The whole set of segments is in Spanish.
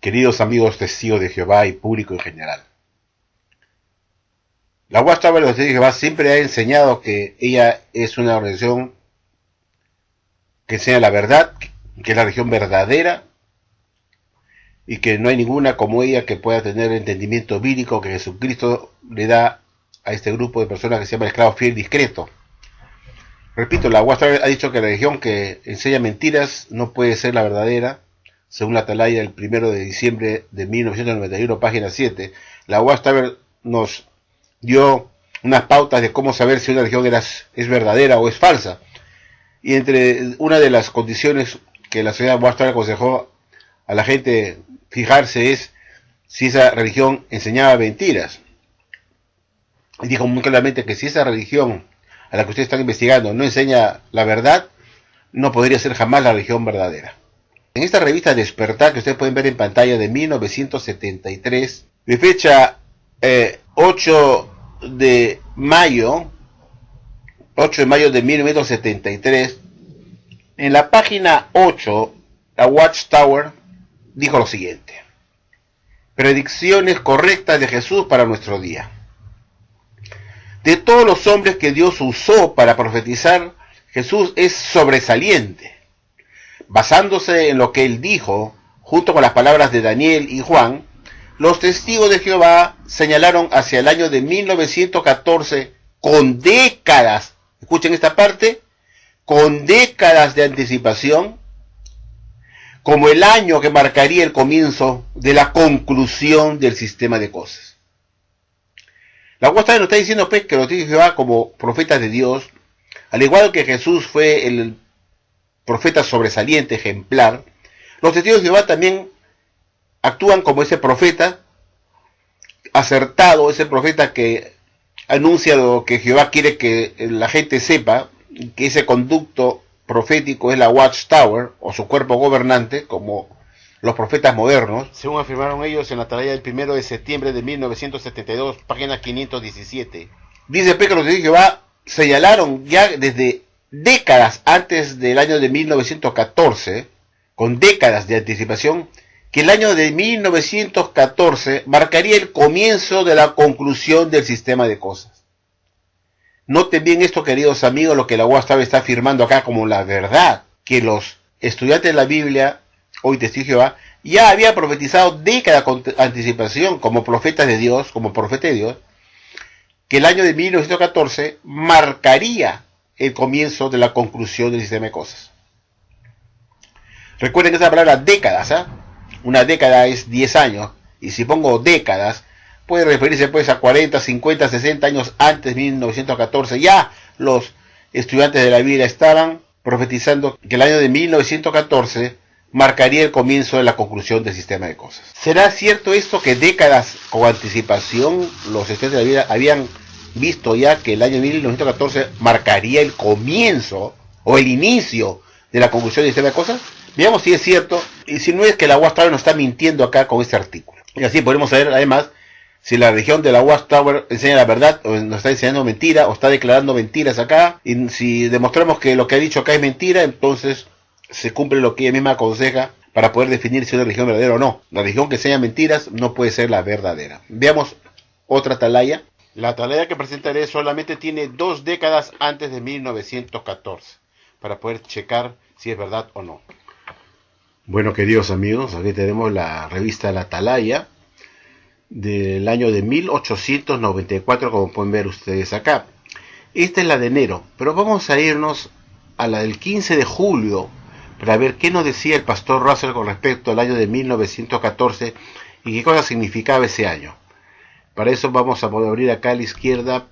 Queridos amigos testigos de Jehová y público en general, la Watchtower de los Testigos de Jehová siempre ha enseñado que ella es una organización que enseña la verdad, que es la religión verdadera, y que no hay ninguna como ella que pueda tener el entendimiento bíblico que Jesucristo le da a este grupo de personas que se llama el esclavo fiel discreto. Repito, la Watchtower ha dicho que la religión que enseña mentiras no puede ser la verdadera. Según la Atalaya del 1 de diciembre de 1991, página 7, la Watchtower nos dio unas pautas de cómo saber si una religión es verdadera o es falsa. Y entre una de las condiciones que la señora Watchtower aconsejó a la gente fijarse es si esa religión enseñaba mentiras. Y dijo muy claramente que si esa religión a la que ustedes están investigando no enseña la verdad, no podría ser jamás la religión verdadera. En esta revista Despertar, que ustedes pueden ver en pantalla, de 1973, de fecha 8 de mayo de 1973, en la página 8, la Watchtower dijo lo siguiente: predicciones correctas de Jesús para nuestro día. De todos los hombres que Dios usó para profetizar, Jesús es sobresaliente. Basándose en lo que él dijo, junto con las palabras de Daniel y Juan, los testigos de Jehová señalaron hacia el año de 1914 con décadas, escuchen esta parte, con décadas de anticipación, como el año que marcaría el comienzo de la conclusión del sistema de cosas. La Watchtower nos está diciendo pues que los testigos de Jehová, como profetas de Dios, al igual que Jesús fue el profeta sobresaliente, ejemplar, los testigos de Jehová también actúan como ese profeta acertado, ese profeta que anuncia lo que Jehová quiere que la gente sepa, que ese conducto profético es la Watchtower, o su cuerpo gobernante, como los profetas modernos, según afirmaron ellos en la Atalaya del 1 de septiembre de 1972, página 517. Dice que los testigos de Jehová señalaron ya desde décadas antes del año de 1914, con décadas de anticipación, que el año de 1914 marcaría el comienzo de la conclusión del sistema de cosas. Noten bien esto, queridos amigos, lo que la Watchtower está afirmando acá como la verdad, que los estudiantes de la Biblia, hoy testigos de Jehová, ya habían profetizado décadas con anticipación, como profetas de Dios, como profeta de Dios, que el año de 1914 marcaría el comienzo de la conclusión del sistema de cosas. Recuerden que esa palabra décadas, ¿eh? Una década es 10 años, y si pongo décadas, puede referirse pues a 40, 50, 60 años antes de 1914. Ya los estudiantes de la Biblia estaban profetizando que el año de 1914 marcaría el comienzo de la conclusión del sistema de cosas. ¿Será cierto esto que décadas con anticipación los estudiantes de la Biblia habían visto ya que el año 1914 marcaría el comienzo o el inicio de la conclusión del sistema de cosas? Veamos si es cierto y si no es que la Watchtower nos está mintiendo acá con este artículo. Y así podemos saber además si la religión de la Watchtower enseña la verdad o nos está enseñando mentira o está declarando mentiras acá. Y si demostramos que lo que ha dicho acá es mentira, entonces se cumple lo que ella misma aconseja para poder definir si es una religión verdadera o no. La religión que enseña mentiras no puede ser la verdadera. Veamos otra atalaya. La atalaya que presentaré solamente tiene 2 décadas antes de 1914 para poder checar si es verdad o no. Bueno, queridos amigos, aquí tenemos la revista La Atalaya del año de 1894, como pueden ver ustedes acá. Esta es la de enero, pero vamos a irnos a la del 15 de julio para ver qué nos decía el pastor Russell con respecto al año de 1914 y qué cosa significaba ese año. Para eso vamos a poder abrir acá a la izquierda,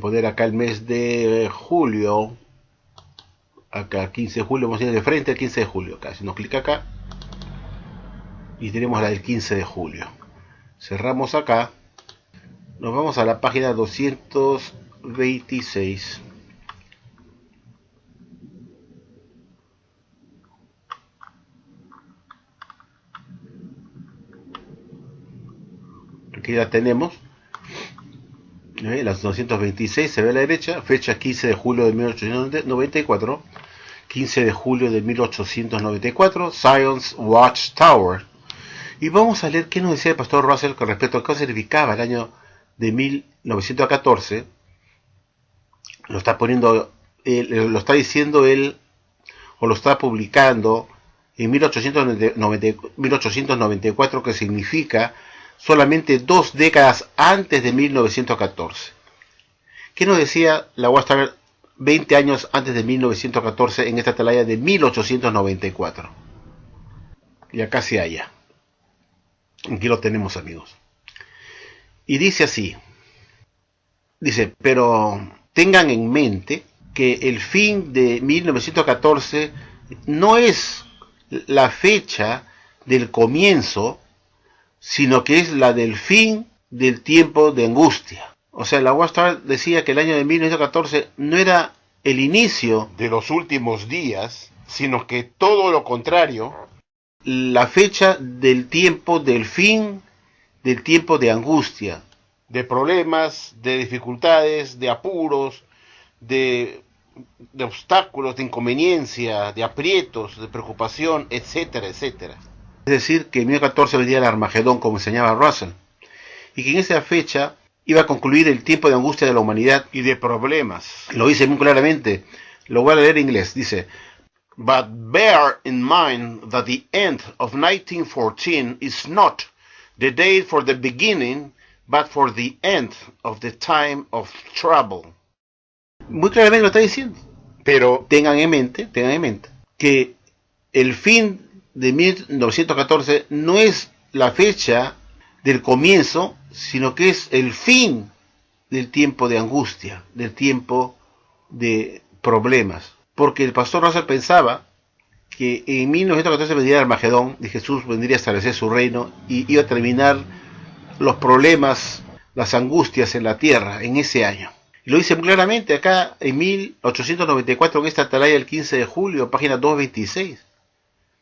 poner acá el mes de julio, acá 15 de julio, vamos a ir de frente al 15 de julio, acá, si nos clica acá, y tenemos la del 15 de julio. Cerramos acá, nos vamos a la página 226. aquí la tenemos, las 226 se ve a la derecha, fecha 15 de julio de 1894, 15 de julio de 1894, Zion's Watchtower. Y vamos a leer qué nos decía el pastor Russell con respecto a qué significaba el año de 1914. Lo está poniendo, lo está diciendo él, o lo está publicando en 1894, que significa solamente 2 décadas antes de 1914. ¿Qué nos decía la Watchtower 20 años antes de 1914 en esta atalaya de 1894? Ya casi allá. Aquí lo tenemos, amigos. Y dice así. Dice, pero tengan en mente que el fin de 1914 no es la fecha del comienzo, sino que es la del fin del tiempo de angustia. O sea, la Watchtower decía que el año de 1914 no era el inicio de los últimos días, sino que todo lo contrario, la fecha del tiempo del fin del tiempo de angustia, de problemas, de dificultades, de apuros, de obstáculos, de inconveniencia, de aprietos, de preocupación, etcétera, etcétera. Es decir, que en 1914 vendría el Armagedón, como enseñaba Russell, y que en esa fecha iba a concluir el tiempo de angustia de la humanidad y de problemas. Lo dice muy claramente, lo voy a leer en inglés, dice: But bear in mind that the end of 1914 is not the date for the beginning, but for the end of the time of trouble. Muy claramente lo está diciendo. Pero tengan en mente que el fin de 1914 no es la fecha del comienzo, sino que es el fin del tiempo de angustia, del tiempo de problemas. Porque el pastor Russell pensaba que en 1914 vendría el Armagedón, y Jesús vendría a establecer su reino y iba a terminar los problemas, las angustias en la tierra en ese año. Y lo dice muy claramente acá en 1894, en esta atalaya del 15 de julio, página 226,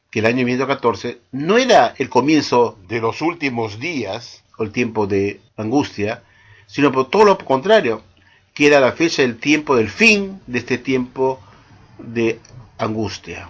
que el año 1914 no era el comienzo de los últimos días, o el tiempo de angustia, sino por todo lo contrario, que era la fecha del tiempo del fin de este tiempo de angustia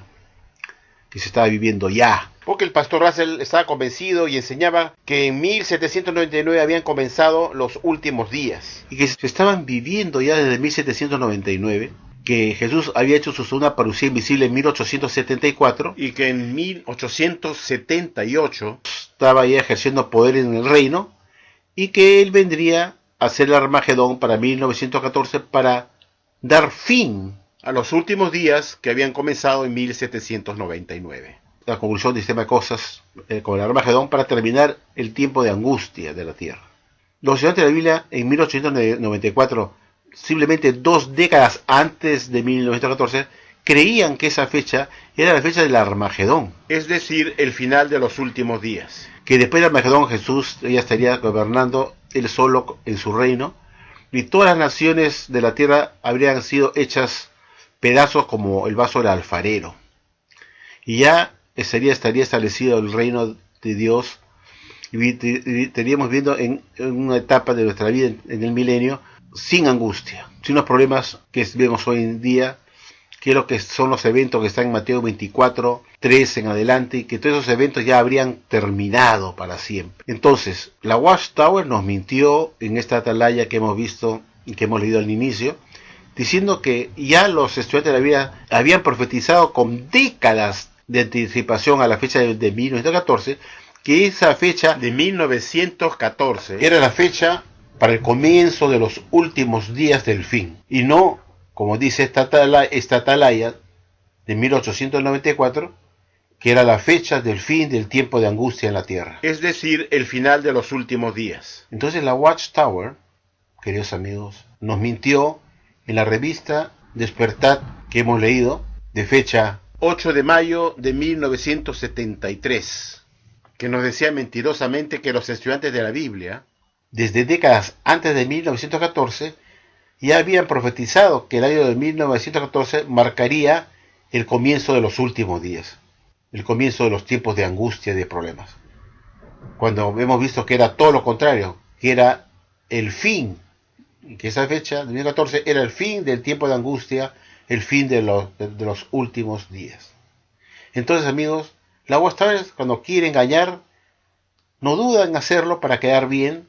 que se estaba viviendo ya. Porque el pastor Russell estaba convencido y enseñaba que en 1799 habían comenzado los últimos días. Y que se estaban viviendo ya desde 1799, que Jesús había hecho su segunda parucía invisible en 1874. Y que en 1878 estaba ya ejerciendo poder en el reino, y que él vendría a hacer el Armagedón para 1914 para dar fin a los últimos días que habían comenzado en 1799. La conclusión del sistema de cosas con el Armagedón para terminar el tiempo de angustia de la tierra. Los estudiantes de la Biblia en 1894, simplemente 2 décadas antes de 1914, creían que esa fecha era la fecha del Armagedón. Es decir, el final de los últimos días. Que después del Armagedón Jesús ya estaría gobernando él solo en su reino, y todas las naciones de la tierra habrían sido hechas pedazos como el vaso del alfarero. Y ya estaría establecido el reino de Dios, y estaríamos viendo en una etapa de nuestra vida en el milenio sin angustia, sin los problemas que vemos hoy en día, que es lo que son los eventos que están en Mateo 24, 3 en adelante, y que todos esos eventos ya habrían terminado para siempre. Entonces, la Watchtower nos mintió en esta atalaya que hemos visto y que hemos leído al inicio, diciendo que ya los estudiantes de la Biblia habían profetizado con décadas de anticipación a la fecha de 1914, que esa fecha de 1914 era la fecha para el comienzo de los últimos días del fin, y no, como dice esta atalaya de 1894, que era la fecha del fin del tiempo de angustia en la tierra. Es decir, el final de los últimos días. Entonces la Watchtower, queridos amigos, nos mintió en la revista Despertad que hemos leído, de fecha 8 de mayo de 1973, que nos decía mentirosamente que los estudiantes de la Biblia, desde décadas antes de 1914, ya habían profetizado que el año de 1914 marcaría el comienzo de los últimos días, el comienzo de los tiempos de angustia y de problemas. Cuando hemos visto que era todo lo contrario, que era el fin, que esa fecha, 2014, era el fin del tiempo de angustia, el fin de los últimos días. Entonces, amigos, la Watchtower, cuando quiere engañar, no duda en hacerlo para quedar bien,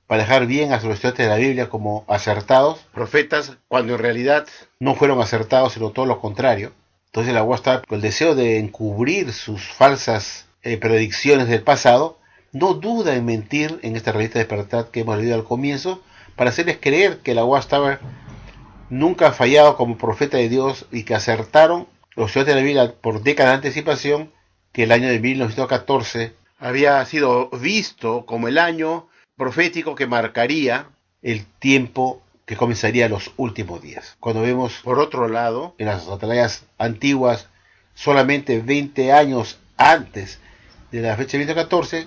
para dejar bien a los estudiantes de la Biblia como acertados, profetas, cuando en realidad no fueron acertados, sino todo lo contrario. Entonces la Watchtower, con el deseo de encubrir sus falsas predicciones del pasado, no duda en mentir en esta revista Despertar que hemos leído al comienzo, para hacerles creer que la Watchtower nunca ha fallado como profeta de Dios y que acertaron los estudiantes de la Biblia por décadas de anticipación que el año de 1914 había sido visto como el año profético que marcaría el tiempo que comenzaría los últimos días. Cuando vemos, por otro lado, en las atalayas antiguas, solamente 20 años antes de la fecha de 1914,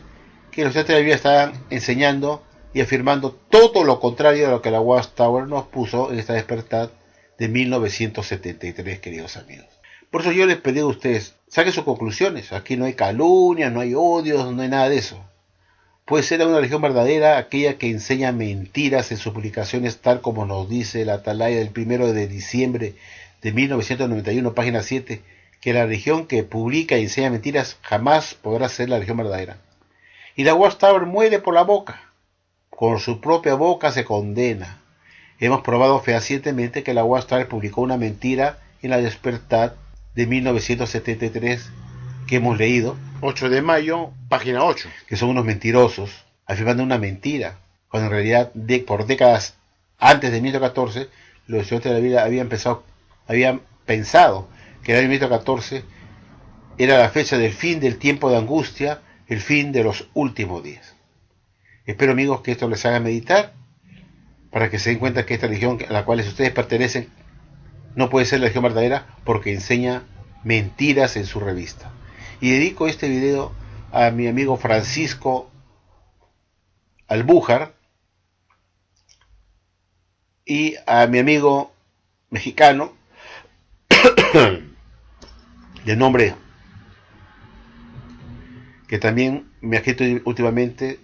que los estudiantes de la Biblia estaban enseñando y afirmando todo lo contrario de lo que la Watchtower nos puso en esta Despertar de 1973, queridos amigos. Por eso yo les pedí a ustedes, saquen sus conclusiones. Aquí no hay calumnias, no hay odios, no hay nada de eso. Puede ser una religión verdadera aquella que enseña mentiras en sus publicaciones, tal como nos dice la Atalaya del 1 de diciembre de 1991, página 7, que la religión que publica y enseña mentiras jamás podrá ser la religión verdadera. Y la Watchtower muere por la boca. Con su propia boca se condena. Hemos probado fehacientemente que la Watchtower publicó una mentira en la Despertar de 1973 que hemos leído, 8 de mayo, página 8, que son unos mentirosos, afirmando una mentira, cuando en realidad por décadas antes de 1914 los estudiantes de la Biblia habían pensado que el año 1914 era la fecha del fin del tiempo de angustia, el fin de los últimos días. Espero, amigos, que esto les haga meditar, para que se den cuenta que esta religión a la cual ustedes pertenecen no puede ser la religión verdadera, porque enseña mentiras en su revista. Y dedico este video a mi amigo Francisco Albújar y a mi amigo mexicano de nombre que también me ha escrito últimamente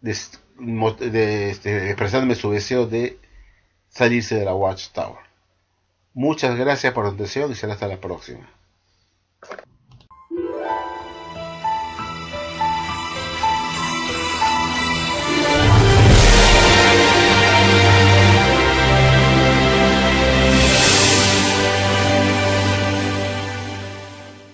expresándome su deseo de salirse de la Watchtower. Muchas gracias por su atención y será hasta la próxima.